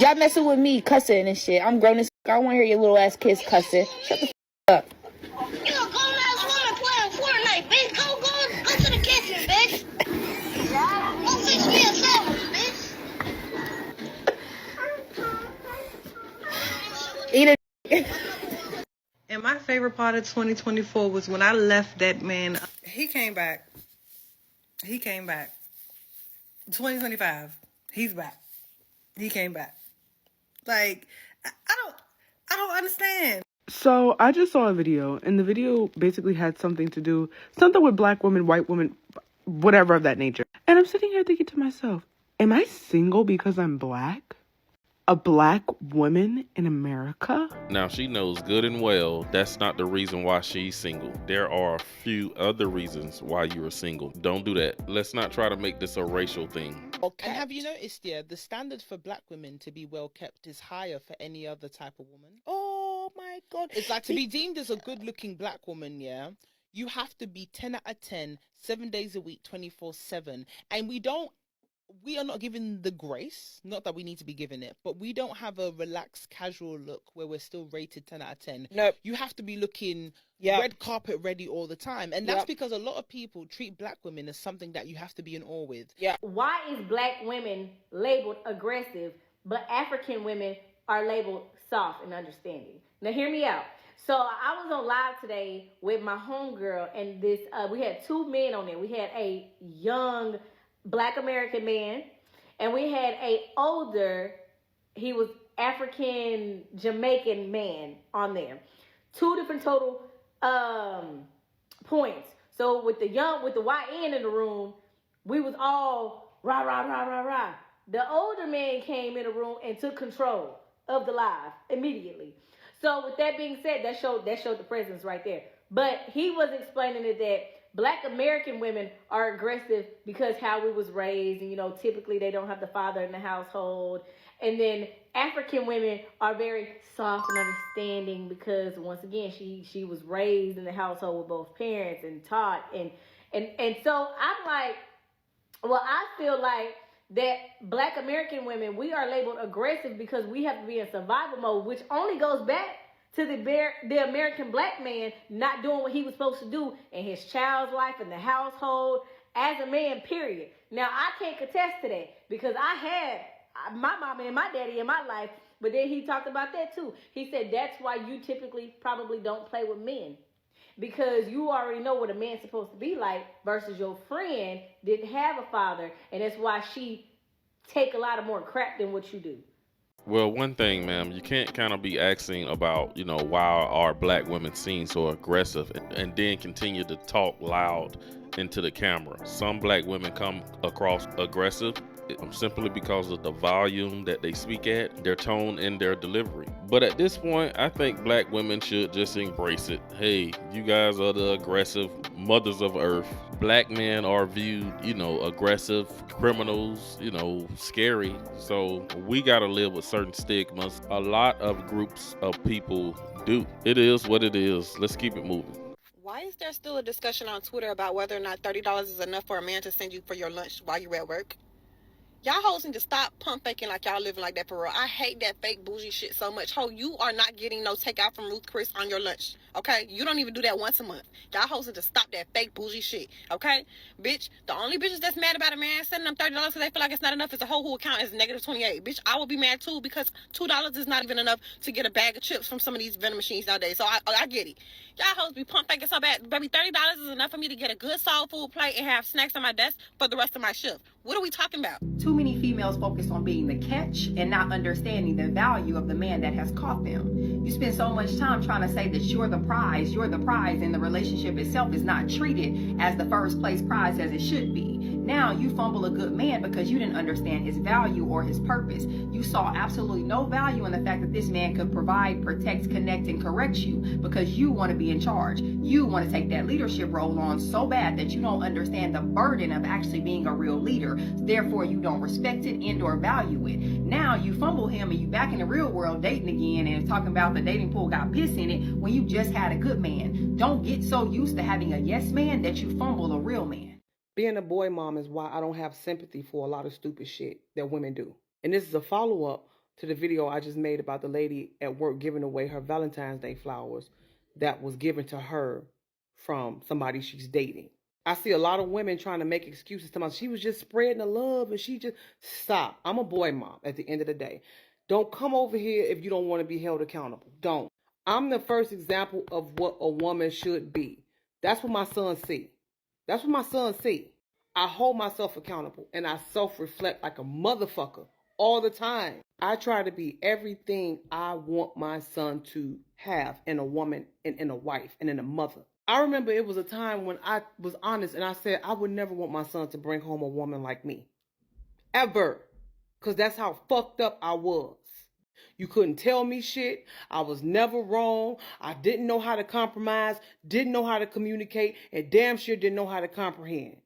Y'all messing with me, cussing and shit. I'm grown as I don't want to hear your little ass kids cussing. Shut the up. You a grown ass woman playing Fortnite, bitch. Go to the kitchen, bitch. Go fix me a sandwich, bitch. Eat it. And my favorite part of 2024 was when I left that man. He came back. 2025. He's back. He came back. Like, I don't understand. So I just saw a video, and the video basically had something with black women, white women, whatever of that nature. And I'm sitting here thinking to myself, am I single because I'm black? A black woman in America? Now, she knows good and well that's not the reason why she's single. There are a few other reasons why you are single. Don't do that. Let's not try to make this a racial thing. And have you noticed, the standard for black women to be well kept is higher for any other type of woman? Oh my God. It's like to be deemed as a good-looking black woman, you have to be 10 out of 10, 7 days a week, 24/7. And we are not given the grace, not that we need to be given it, but we don't have a relaxed, casual look where we're still rated 10 out of 10. Nope. You have to be looking red carpet ready all the time. And that's because a lot of people treat black women as something that you have to be in awe with. Yeah. Why is black women labeled aggressive, but African women are labeled soft and understanding? Now, hear me out. So I was on live today with my homegirl, and we had two men on there. We had a young Black American man, and we had he was African Jamaican man on there. Two different total points. So with the YN in the room, we was all rah, rah, rah, rah, rah. The older man came in the room and took control of the live immediately. So with that being said, that showed the presence right there. But he was explaining it that Black American women are aggressive because how we was raised, and typically they don't have the father in the household. And then African women are very soft and understanding because once again she was raised in the household with both parents and taught and so I'm like, well, I feel like that Black American women, we are labeled aggressive because we have to be in survival mode, which only goes back to the American black man not doing what he was supposed to do in his child's life, in the household, as a man, period. Now, I can't contest to that because I had my mama and my daddy in my life, but then he talked about that too. He said that's why you typically probably don't play with men because you already know what a man's supposed to be like versus your friend didn't have a father, and that's why she take a lot of more crap than what you do. Well, one thing, ma'am, you can't kind of be asking about, why are black women seen so aggressive and then continue to talk loud into the camera. Some black women come across aggressive simply because of the volume that they speak at, their tone, and their delivery. But at this point, I think black women should just embrace it. Hey, you guys are the aggressive mothers of earth. Black men are viewed, aggressive, criminals, scary. So we got to live with certain stigmas. A lot of groups of people do. It is what it is. Let's keep it moving. Why is there still a discussion on Twitter about whether or not $30 is enough for a man to send you for your lunch while you're at work? Y'all hoes need to stop pump faking like y'all living like that for real. I hate that fake bougie shit so much. Ho, you are not getting no takeout from Ruth Chris on your lunch, okay? You don't even do that once a month. Y'all hoes need to stop that fake bougie shit, okay? Bitch, the only bitches that's mad about a man sending them $30 because they feel like it's not enough is a hoe who account is negative 28. Bitch, I will be mad too because $2 is not even enough to get a bag of chips from some of these vending machines nowadays. So I get it. Y'all hoes be pump faking so bad. Baby, $30 is enough for me to get a good soul food plate and have snacks on my desk for the rest of my shift. What are we talking about? Too many females focus on being the catch and not understanding the value of the man that has caught them. You spend so much time trying to say that you're the prize, and the relationship itself is not treated as the first place prize as it should be. Now you fumble a good man because you didn't understand his value or his purpose. You saw absolutely no value in the fact that this man could provide, protect, connect, and correct you because you want to be in charge. You want to take that leadership role on so bad that you don't understand the burden of actually being a real leader. Therefore, you don't respect it and or value it. Now you fumble him and you back in the real world dating again and talking about the dating pool got piss in it when you just had a good man. Don't get so used to having a yes man that you fumble a real man. Being a boy mom is why I don't have sympathy for a lot of stupid shit that women do. And this is a follow-up to the video I just made about the lady at work giving away her Valentine's Day flowers that was given to her from somebody she's dating. I see a lot of women trying to make excuses to myself. She was just spreading the love and she just... Stop. I'm a boy mom at the end of the day. Don't come over here if you don't want to be held accountable. Don't. I'm the first example of what a woman should be. That's what my son see. That's what my son see. I hold myself accountable and I self-reflect like a motherfucker all the time. I try to be everything I want my son to have in a woman and in a wife and in a mother. I remember it was a time when I was honest and I said I would never want my son to bring home a woman like me. Ever. Because that's how fucked up I was. You couldn't tell me shit. I was never wrong. I didn't know how to compromise, didn't know how to communicate, and damn sure didn't know how to comprehend.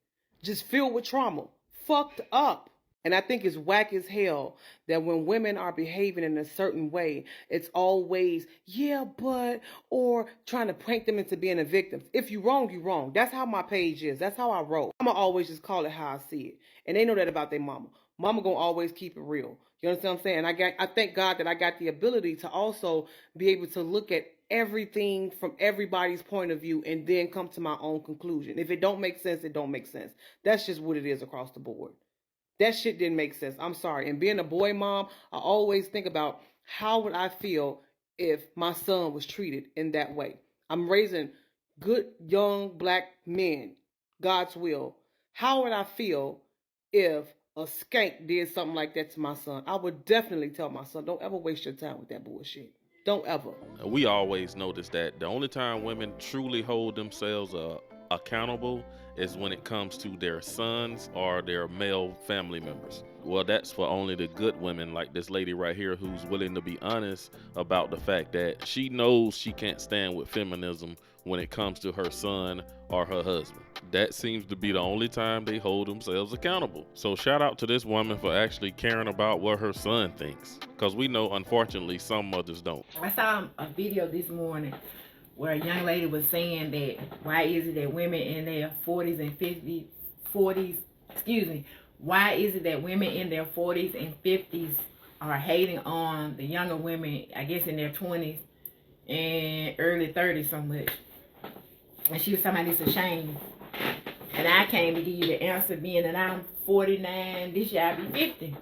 Just filled with trauma. Fucked up. And I think it's whack as hell that when women are behaving in a certain way, it's always, yeah, but, or trying to prank them into being a victim. If you're wrong, you're wrong. That's how my page is. That's how I roll. I'ma always just call it how I see it. And they know that about their mama. Mama gonna always keep it real. You understand what I'm saying? I thank God that I got the ability to also be able to look at everything from everybody's point of view and then come to my own conclusion. If it don't make sense, it don't make sense. That's just what it is across the board. That shit didn't make sense. I'm sorry. And being a boy mom, I always think about how would I feel if my son was treated in that way. I'm raising good young black men, God's will. How would I feel if a skank did something like that to my son? I would definitely tell my son, don't ever waste your time with that bullshit. Don't ever. We always notice that the only time women truly hold themselves accountable is when it comes to their sons or their male family members. Well, that's for only the good women like this lady right here who's willing to be honest about the fact that she knows she can't stand with feminism when it comes to her son or her husband. That seems to be the only time they hold themselves accountable. So shout out to this woman for actually caring about what her son thinks, because we know unfortunately some mothers don't. I saw a video this morning where a young lady was saying that why is it that women in their 40s and 50s, why is it that women in their 40s and 50s are hating on the younger women, I guess in their 20s and early 30s so much? And she was talking about it's a shame. And I came to give you the answer being that I'm 49, this year I'll be 50.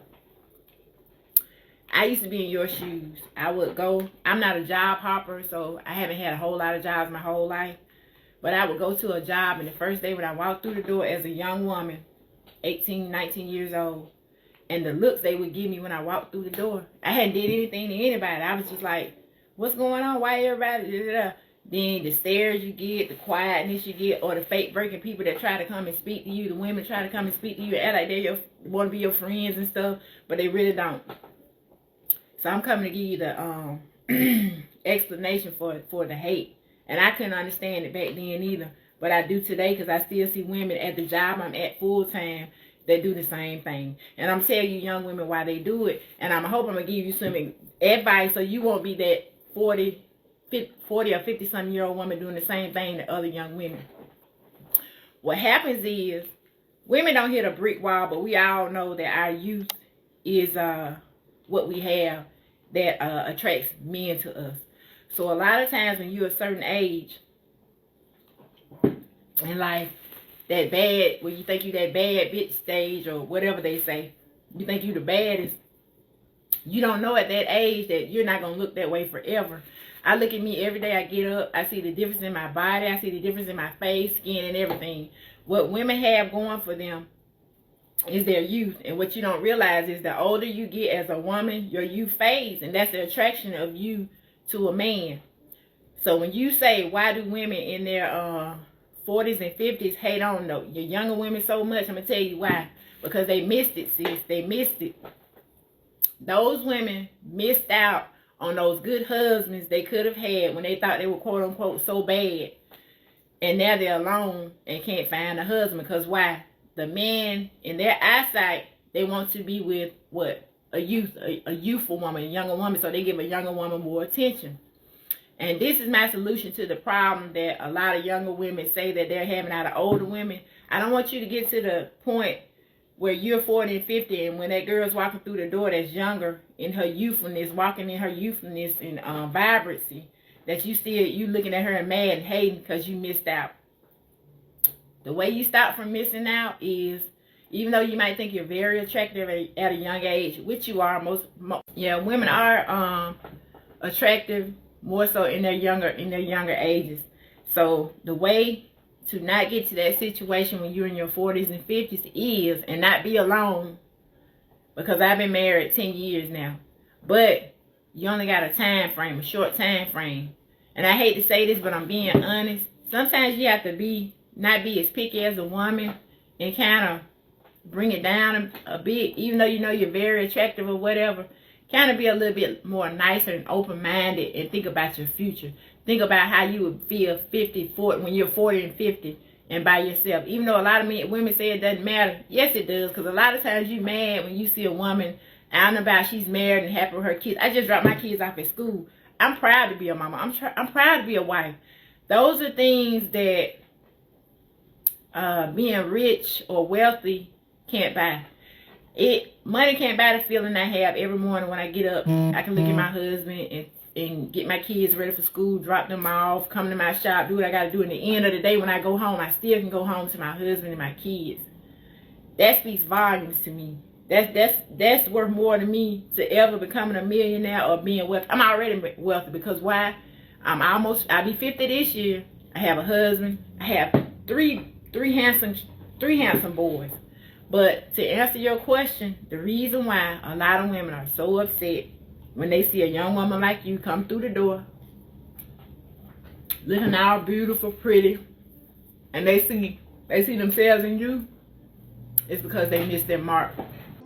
I used to be in your shoes. I would go, I'm not a job hopper, so I haven't had a whole lot of jobs my whole life. But I would go to a job, and the first day when I walked through the door as a young woman, 18, 19 years old, and the looks they would give me when I walked through the door, I hadn't did anything to anybody. I was just like, what's going on? Why everybody? Da, da, da. Then the stares you get, the quietness you get, or the fake breaking people that try to come and speak to you. The women try to come and speak to you, act like they want to be your friends and stuff, but they really don't. So I'm coming to give you the explanation for the hate. And I couldn't understand it back then either. But I do today because I still see women at the job I'm at full time that do the same thing. And I'm telling you young women why they do it. And I hope I'm going to give you some advice so you won't be that 40 or 50-something-year-old woman doing the same thing to other young women. What happens is women don't hit a brick wall, but we all know that our youth is what we have that attracts men to us. So a lot of times when you're a certain age in life, that bad, when you think you that bad bitch stage or whatever they say, you think you the baddest, you don't know at that age that you're not going to look that way forever. I look at me every day I get up, I see the difference in my body, I see the difference in my face, skin, and everything. What women have going for them is their youth. And what you don't realize is the older you get as a woman, your youth fades, and that's the attraction of you to a man. So when you say, why do women in their 40s and 50s hate on your younger women so much, I'm going to tell you why. Because they missed it, sis. They missed it. Those women missed out on those good husbands they could have had when they thought they were quote-unquote so bad. And now they're alone and can't find a husband. Because why? The men, in their eyesight, they want to be with what? A youthful woman, a younger woman. So they give a younger woman more attention. And this is my solution to the problem that a lot of younger women say that they're having out of older women. I don't want you to get to the point where you're 40 and 50, and when that girl's walking through the door that's younger in her youthfulness, walking in her youthfulness and vibrancy, that you looking at her and mad and hating because you missed out. The way you stop from missing out is, even though you might think you're very attractive at a young age, which you are, women are attractive more so in their younger ages. So the way to not get to that situation when you're in your 40s and 50s is, and not be alone, because I've been married 10 years now, but you only got a time frame, a short time frame. And I hate to say this, but I'm being honest. Sometimes you have to not be as picky as a woman and kind of bring it down a bit, even though you know you're very attractive or whatever. Kind of be a little bit more nicer and open-minded and think about your future. Think about how you would feel 40 when you're 40 and 50 and by yourself. Even though a lot of women say it doesn't matter. Yes, it does, because a lot of times you're mad when you see a woman out and about, she's married and happy with her kids. I just dropped my kids off at school. I'm proud to be a mama. I'm proud to be a wife. Those are things that being rich or wealthy can't buy. Money can't buy the feeling I have every morning when I get up. I can look at my husband and get my kids ready for school, drop them off, come to my shop, do what I got to do. In the end of the day, when I go home, I still can go home to my husband and my kids. That speaks volumes to me. That's worth more to me to ever becoming a millionaire or being wealthy. I'm already wealthy, because why? I'll be 50 this year. I have a husband. I have three handsome boys. But to answer your question, the reason why a lot of women are so upset when they see a young woman like you come through the door, looking all beautiful, pretty, and they see themselves in you, is because they missed their mark.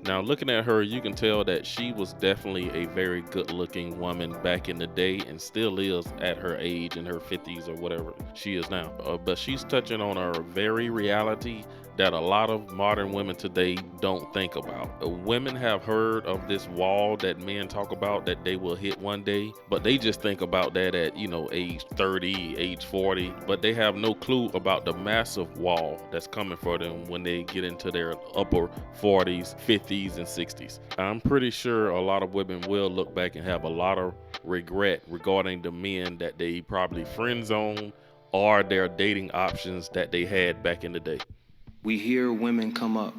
Now, looking at her, you can tell that she was definitely a very good-looking woman back in the day, and still is at her age, in her 50s or whatever she is now. But she's touching on a very reality that a lot of modern women today don't think about. Women have heard of this wall that men talk about that they will hit one day, but they just think about that at, age 30, age 40, but they have no clue about the massive wall that's coming for them when they get into their upper 40s, 50s, and 60s. I'm pretty sure a lot of women will look back and have a lot of regret regarding the men that they probably friend zone or their dating options that they had back in the day. We hear women come up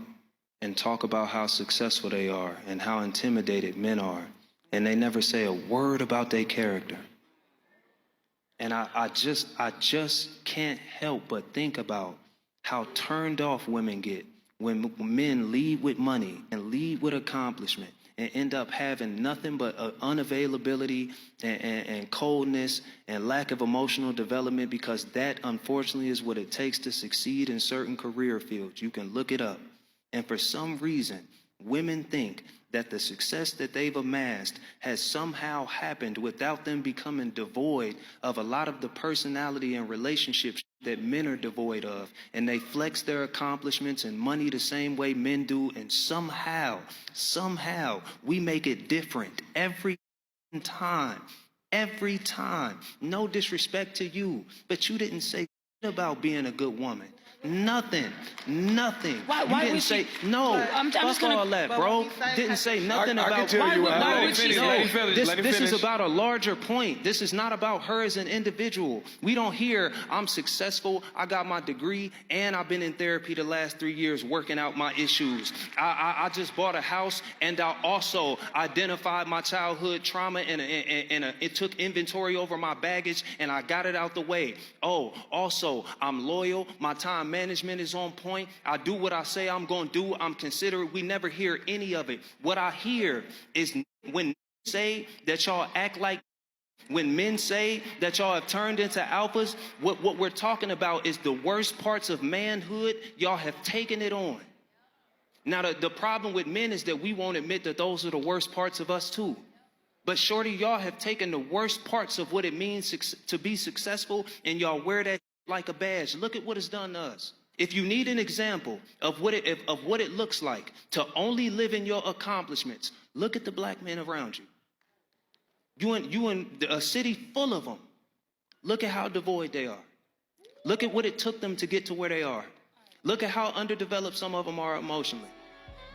and talk about how successful they are and how intimidated men are, and they never say a word about their character. And I just can't help but think about how turned off women get when men lead with money and lead with accomplishment and end up having nothing but unavailability and coldness and lack of emotional development, because that, unfortunately, is what it takes to succeed in certain career fields. You can look it up. And for some reason, women think that the success that they've amassed has somehow happened without them becoming devoid of a lot of the personality and relationships that men are devoid of. And they flex their accomplishments and money the same way men do, and somehow we make it different every time. No disrespect to you, but you didn't say about being a good woman. Nothing. Why You didn't say no. Fuck all that, bro. Didn't say nothing about. I can tell you. Let him finish. This is about a larger point. This is not about her as an individual. We don't hear I'm successful, I got my degree, and I've been in therapy the last 3 years working out my issues. I just bought a house, and I also identified my childhood trauma, and it took inventory over my baggage, and I got it out the way. Oh, also, I'm loyal. My time management is on point. I do what I say I'm going to do. I'm considerate. We never hear any of it. What I hear is when men say that y'all act like, when men say that y'all have turned into alphas, what we're talking about is the worst parts of manhood. Y'all have taken it on. Now, the problem with men is that we won't admit that those are the worst parts of us too. But shorty, y'all have taken the worst parts of what it means to be successful, and y'all wear that like a badge. Look at what it's done to us. If you need an example of what it looks like to only live in your accomplishments, look at the black men around you. You in a city full of them. Look at how devoid they are. Look at what it took them to get to where they are. Look at how underdeveloped some of them are emotionally.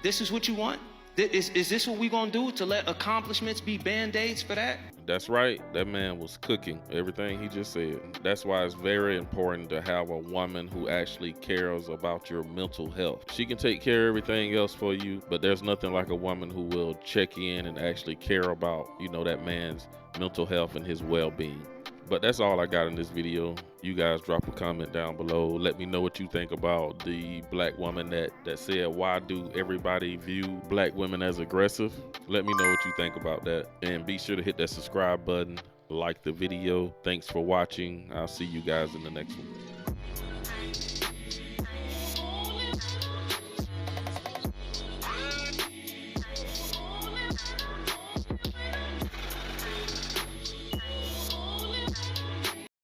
This is what you want? Is this what we gonna do, to let accomplishments be band-aids for that? That's right. That man was cooking everything he just said. That's why it's very important to have a woman who actually cares about your mental health. She can take care of everything else for you, but there's nothing like a woman who will check in and actually care about, you know, that man's mental health and his well-being. But that's all I got in this video. You guys drop a comment down below. Let me know what you think about the black woman that said, why do everybody view black women as aggressive? Let me know what you think about that. And be sure to hit that subscribe button, like the video. Thanks for watching. I'll see you guys in the next one.